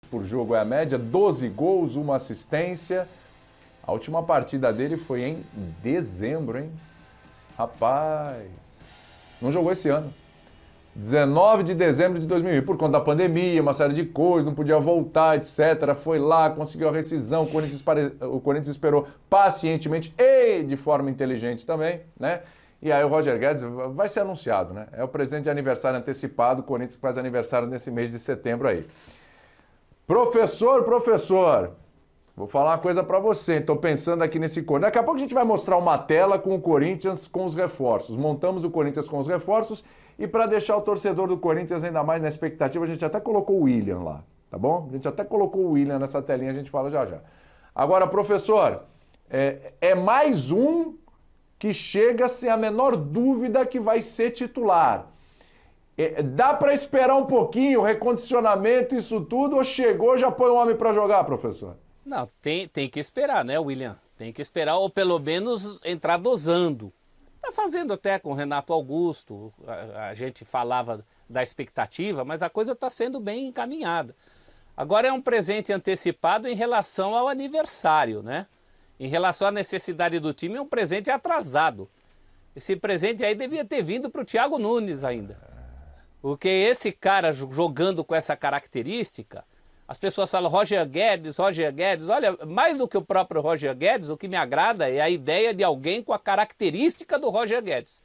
por jogo é a média, 12 gols, uma assistência. A última partida dele foi em dezembro, hein? Rapaz, não jogou esse ano. 19 de dezembro de 2020, por conta da pandemia, uma série de coisas, não podia voltar, etc. Foi lá, conseguiu a rescisão, o Corinthians esperou pacientemente e de forma inteligente também, né? E aí o Roger Guedes vai ser anunciado, né? É o presente de aniversário antecipado, o Corinthians faz aniversário nesse mês de setembro aí. Professor, vou falar uma coisa pra você, tô pensando aqui nesse Corinthians. Daqui a pouco a gente vai mostrar uma tela com o Corinthians com os reforços. Montamos o Corinthians com os reforços e para deixar o torcedor do Corinthians ainda mais na expectativa, a gente até colocou o William lá, tá bom? A gente até colocou o William nessa telinha, a gente fala já já. Agora, professor, é mais um que chega sem a menor dúvida que vai ser titular. Dá para esperar um pouquinho, o recondicionamento, isso tudo, ou chegou, já põe o homem para jogar, professor? Não, tem que esperar, né, William? Tem que esperar, ou pelo menos entrar dosando. Tá fazendo até com o Renato Augusto, a gente falava da expectativa, mas a coisa está sendo bem encaminhada. Agora é um presente antecipado em relação ao aniversário, né? Em relação à necessidade do time, é um presente atrasado. Esse presente aí devia ter vindo para o Thiago Nunes ainda. Porque esse cara jogando com essa característica, as pessoas falam Roger Guedes. Olha, mais do que o próprio Roger Guedes, o que me agrada é a ideia de alguém com a característica do Roger Guedes.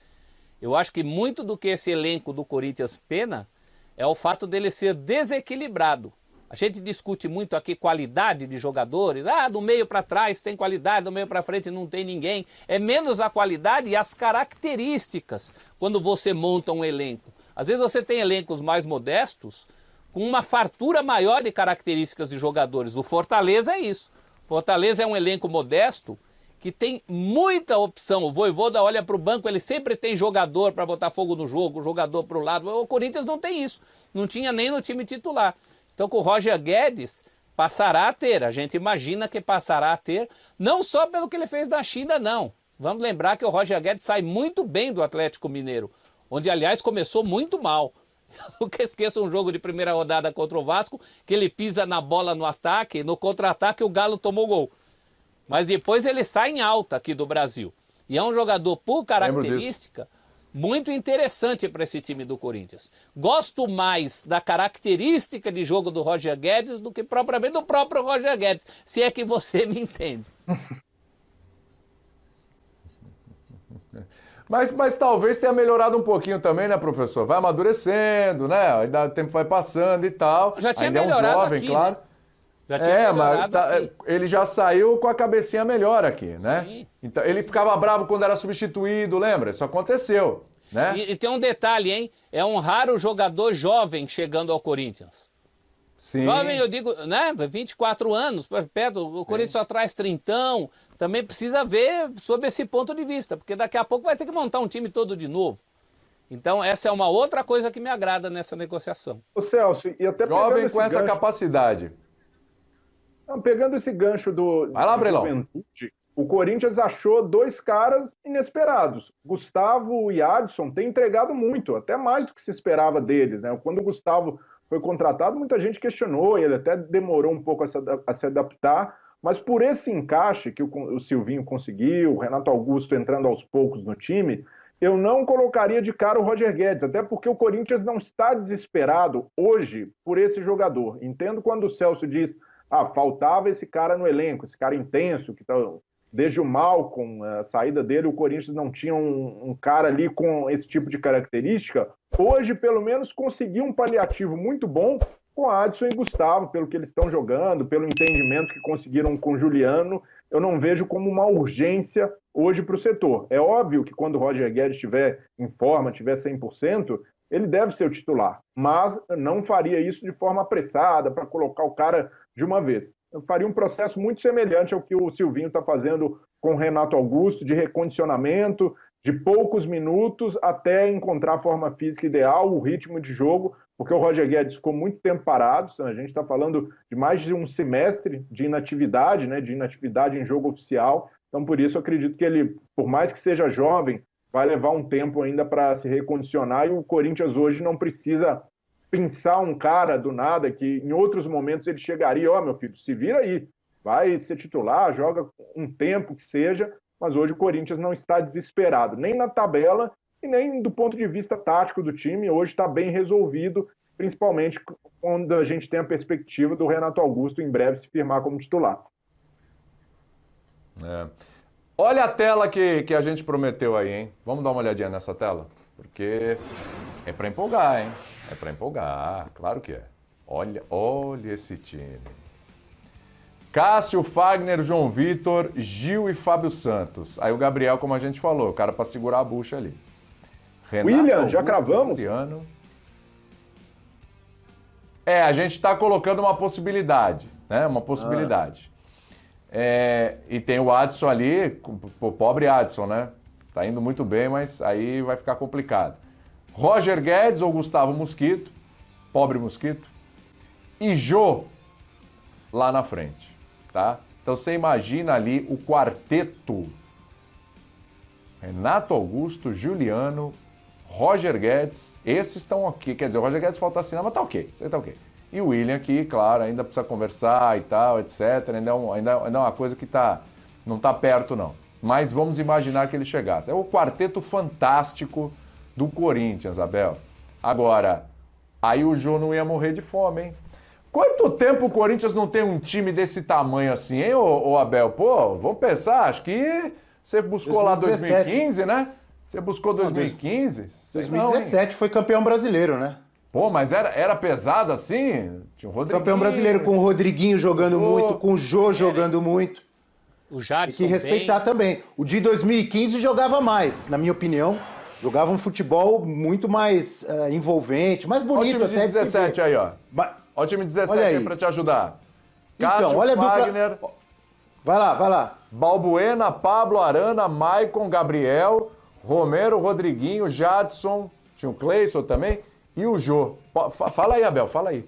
Eu acho que muito do que esse elenco do Corinthians pena é o fato dele ser desequilibrado. A gente discute muito aqui qualidade de jogadores. Do meio para trás tem qualidade, do meio para frente não tem ninguém. É menos a qualidade e as características quando você monta um elenco. Às vezes você tem elencos mais modestos, com uma fartura maior de características de jogadores. O Fortaleza é isso. Fortaleza é um elenco modesto que tem muita opção. O Vojvoda olha para o banco, ele sempre tem jogador para botar fogo no jogo, jogador para o lado. O Corinthians não tem isso. Não tinha nem no time titular. Então com o Roger Guedes passará a ter. A gente imagina que passará a ter, não só pelo que ele fez na China, não. Vamos lembrar que o Roger Guedes sai muito bem do Atlético Mineiro, onde aliás começou muito mal. Eu nunca esqueço um jogo de primeira rodada contra o Vasco, que ele pisa na bola no ataque, no contra-ataque o Galo tomou gol. Mas depois ele sai em alta aqui do Brasil. E é um jogador, por característica, muito interessante para esse time do Corinthians. Gosto mais da característica de jogo do Roger Guedes do que propriamente do próprio Roger Guedes, se é que você me entende. Mas talvez tenha melhorado um pouquinho também, né, professor? Vai amadurecendo, né? Ainda o tempo vai passando e tal. Já tinha ainda melhorado é um jovem, aqui, claro. Né? Já tinha melhorado aqui. Ele já saiu com a cabecinha melhor aqui, né? Sim. Então, ele ficava bravo quando era substituído, lembra? Isso aconteceu, né? E tem um detalhe, hein? É um raro jogador jovem chegando ao Corinthians. Sim. Jovem, eu digo, né? 24 anos, perto, o Corinthians só traz trintão. Também precisa ver sob esse ponto de vista, porque daqui a pouco vai ter que montar um time todo de novo. Então, essa é uma outra coisa que me agrada nessa negociação. Ô Celso, e até jovem com essa capacidade. Pegando esse gancho Vai lá, Brelão. Juventude, o Corinthians achou dois caras inesperados. Gustavo e Adson têm entregado muito, até mais do que se esperava deles, né? Quando o Gustavo foi contratado, muita gente questionou, ele até demorou um pouco a se adaptar, mas por esse encaixe que o Silvinho conseguiu, o Renato Augusto entrando aos poucos no time, eu não colocaria de cara o Roger Guedes, até porque o Corinthians não está desesperado hoje por esse jogador. Entendo quando o Celso diz, faltava esse cara no elenco, esse cara intenso, que tá, desde o Malcom, a saída dele, o Corinthians não tinha um cara ali com esse tipo de característica. Hoje, pelo menos, conseguiu um paliativo muito bom com Adson e Gustavo, pelo que eles estão jogando, pelo entendimento que conseguiram com o Juliano. Eu não vejo como uma urgência hoje para o setor. É óbvio que quando o Roger Guedes estiver em forma, estiver 100%, ele deve ser o titular, mas não faria isso de forma apressada, para colocar o cara de uma vez. Eu faria um processo muito semelhante ao que o Silvinho está fazendo com o Renato Augusto, de recondicionamento, de poucos minutos até encontrar a forma física ideal, o ritmo de jogo, porque o Roger Guedes ficou muito tempo parado, a gente está falando de mais de um semestre de inatividade, né, de inatividade em jogo oficial, então por isso eu acredito que ele, por mais que seja jovem, vai levar um tempo ainda para se recondicionar e o Corinthians hoje não precisa pensar um cara do nada que em outros momentos ele chegaria, ó, meu filho, se vira aí, vai ser titular, joga um tempo que seja, mas hoje o Corinthians não está desesperado, nem na tabela e nem do ponto de vista tático do time, hoje está bem resolvido, principalmente quando a gente tem a perspectiva do Renato Augusto em breve se firmar como titular. É. Olha a tela que a gente prometeu aí, hein? Vamos dar uma olhadinha nessa tela? Porque é para empolgar, hein? É para empolgar, claro que é. Olha esse time. Cássio, Fagner, João Vitor, Gil e Fábio Santos. Aí o Gabriel, como a gente falou, o cara para segurar a bucha ali. Renato William, Augusto, já cravamos? Juliano. A gente está colocando uma possibilidade, né? Uma possibilidade. E tem o Adson ali, o pobre Adson, né? Tá indo muito bem, mas aí vai ficar complicado. Roger Guedes ou Gustavo Mosquito, pobre Mosquito, e Jô lá na frente, tá? Então você imagina ali o quarteto: Renato Augusto, Juliano, Roger Guedes, esses estão aqui, quer dizer, o Roger Guedes falta assinar, mas tá ok, isso aí tá ok. E o William aqui, claro, ainda precisa conversar e tal, etc. Ainda é uma coisa que não tá perto, não. Mas vamos imaginar que ele chegasse. É o quarteto fantástico do Corinthians, Abel. Agora, aí o Jô não ia morrer de fome, hein? Quanto tempo o Corinthians não tem um time desse tamanho assim, hein, ô Abel? Pô, vamos pensar, acho que você buscou 2017. Lá 2015, né? Você buscou 2015? 2017 foi campeão brasileiro, né? Pô, mas era pesado assim? Tinha o Rodriguinho. Campeão brasileiro com o Rodriguinho jogando muito, com o Jô jogando muito. O Jadson e que respeitar também. O de 2015 jogava mais, na minha opinião. Jogava um futebol muito mais envolvente, mais bonito até. Olha o time de 17 aí, ó. Olha o time de 17 aí pra te ajudar. Cássio, então, olha Wagner. Dupla... Vai lá. Balbuena, Pablo, Arana, Maicon, Gabriel, Romero, Rodriguinho, Jadson, tinha o Cleison também, e o Jô. Fala aí, Abel, fala aí.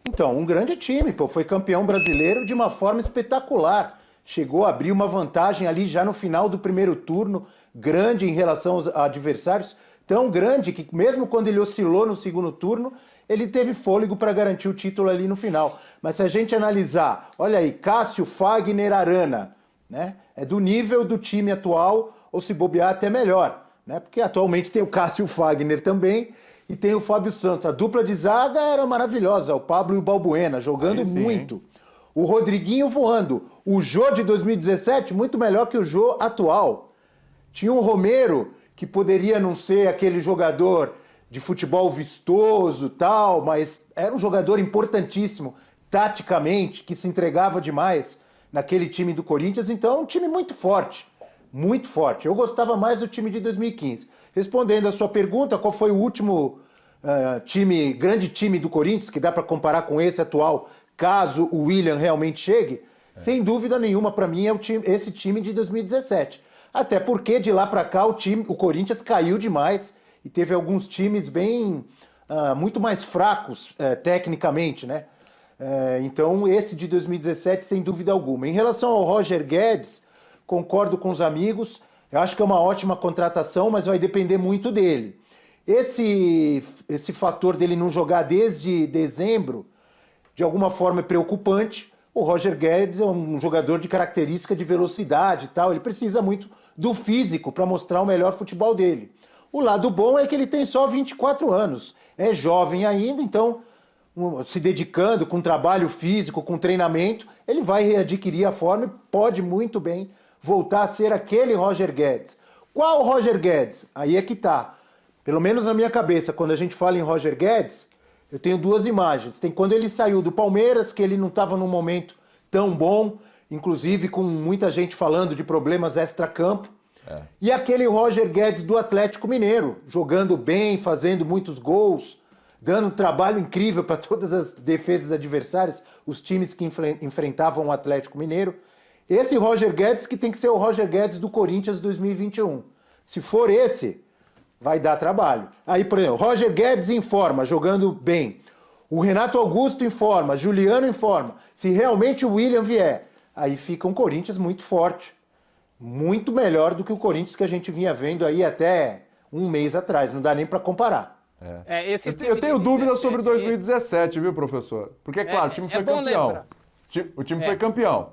Então, um grande time, pô. Foi campeão brasileiro de uma forma espetacular. Chegou a abrir uma vantagem ali já no final do primeiro turno, grande em relação aos adversários, tão grande que mesmo quando ele oscilou no segundo turno, ele teve fôlego para garantir o título ali no final. Mas se a gente analisar, olha aí, Cássio, Fagner, Arana, né? É do nível do time atual, ou se bobear até melhor, né? Porque atualmente tem o Cássio Fagner também e tem o Fábio Santos. A dupla de zaga era maravilhosa, o Pablo e o Balbuena, jogando muito. O Rodriguinho voando. O Jô de 2017, muito melhor que o Jô atual. Tinha o Romero, que poderia não ser aquele jogador de futebol vistoso tal, mas era um jogador importantíssimo, taticamente, que se entregava demais naquele time do Corinthians. Então, é um time muito forte, muito forte. Eu gostava mais do time de 2015. Respondendo a sua pergunta, qual foi o último grande time do Corinthians, que dá para comparar com esse atual, caso o William realmente chegue? Sem dúvida nenhuma, para mim, é esse time de 2017. Até porque de lá para cá o Corinthians caiu demais e teve alguns times muito mais fracos tecnicamente, né? Então esse de 2017, sem dúvida alguma. Em relação ao Roger Guedes, concordo com os amigos, eu acho que é uma ótima contratação, mas vai depender muito dele. Esse fator dele não jogar desde dezembro, de alguma forma é preocupante. O Roger Guedes é um jogador de característica de velocidade e tal, ele precisa muito do físico para mostrar o melhor futebol dele. O lado bom é que ele tem só 24 anos, é jovem ainda, então se dedicando com trabalho físico, com treinamento, ele vai readquirir a forma e pode muito bem voltar a ser aquele Roger Guedes. Qual Roger Guedes? Aí é que tá. Pelo menos na minha cabeça, quando a gente fala em Roger Guedes, eu tenho duas imagens. Tem quando ele saiu do Palmeiras, que ele não estava num momento tão bom, inclusive com muita gente falando de problemas extra-campo. E aquele Roger Guedes do Atlético Mineiro, jogando bem, fazendo muitos gols, dando um trabalho incrível para todas as defesas adversárias, os times que enfrentavam o Atlético Mineiro. Esse Roger Guedes que tem que ser o Roger Guedes do Corinthians 2021. Se for esse, vai dar trabalho. Aí, por exemplo, Roger Guedes em forma, jogando bem. O Renato Augusto em forma, Juliano em forma. Se realmente o William vier, aí fica um Corinthians muito forte. Muito melhor do que o Corinthians que a gente vinha vendo aí até um mês atrás. Não dá nem para comparar. Esse time Eu tenho de dúvidas sobre 17 aí, 2017, viu, professor? Porque, claro, o time foi bom campeão. lembrar. O time foi campeão.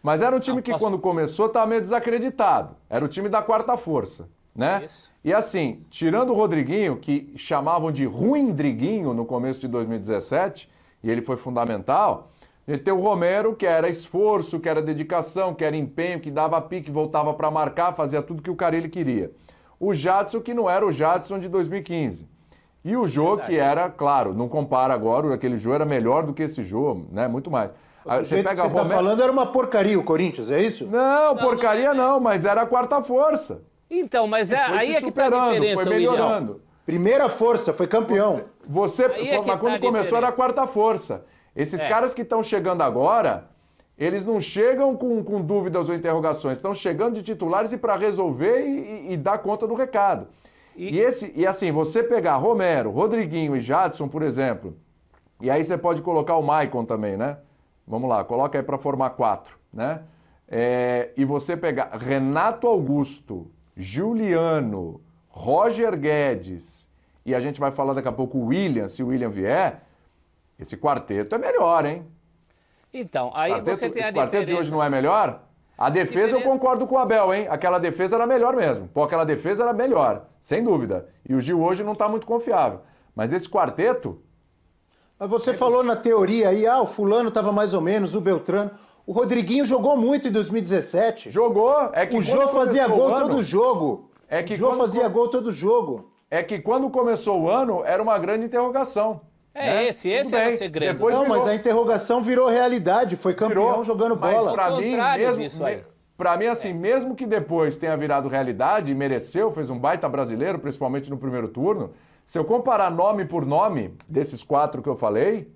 Mas era um time que, quando começou, estava meio desacreditado. Era o time da quarta força, né? Isso. E assim, tirando o Rodriguinho, que chamavam de Ruindriguinho no começo de 2017, e ele foi fundamental, a gente tem o Romero, que era esforço, que era dedicação, que era empenho, que dava pique, voltava para marcar, fazia tudo que o Carille queria. O Jadson, que não era o Jadson de 2015. E o Jô, que era, claro, não compara agora, aquele Jô era melhor do que esse Jô, né? Muito mais. O jeito que você tá falando era uma porcaria o Corinthians, é isso? Não, porcaria não, mas era a quarta força. Então, mas aí é que tá a superando, diferença, foi melhorando. Primeira força, foi campeão. Mas quando começou era a quarta força. Esses caras que estão chegando agora, eles não chegam com dúvidas ou interrogações, estão chegando de titulares e para resolver e dar conta do recado. E assim, você pegar Romero, Rodriguinho e Jadson, por exemplo, e aí você pode colocar o Maicon também, né? Vamos lá, coloca aí para formar 4, né? E você pegar Renato Augusto, Juliano, Roger Guedes, e a gente vai falar daqui a pouco o William, se o William vier, esse quarteto é melhor, hein? Então, aí você tem a esse quarteto de diferença. hoje não é melhor? A defesa eu concordo com o Abel, hein? Aquela defesa era melhor mesmo. Pô, aquela defesa era melhor, sem dúvida. E o Gil hoje não está muito confiável. Mas esse quarteto... Mas você falou na teoria aí, o fulano estava mais ou menos, o Beltrano. O Rodriguinho jogou muito em 2017. Jogou. O Jô fazia gol todo jogo. O Jô fazia gol todo jogo. É que quando começou o ano, era uma grande interrogação. Né? Esse era o segredo. Mas a interrogação virou realidade. Foi campeão jogando bola. Pra mim, assim, mesmo que depois tenha virado realidade e mereceu, fez um baita brasileiro, principalmente no primeiro turno, se eu comparar nome por nome desses 4 que eu falei,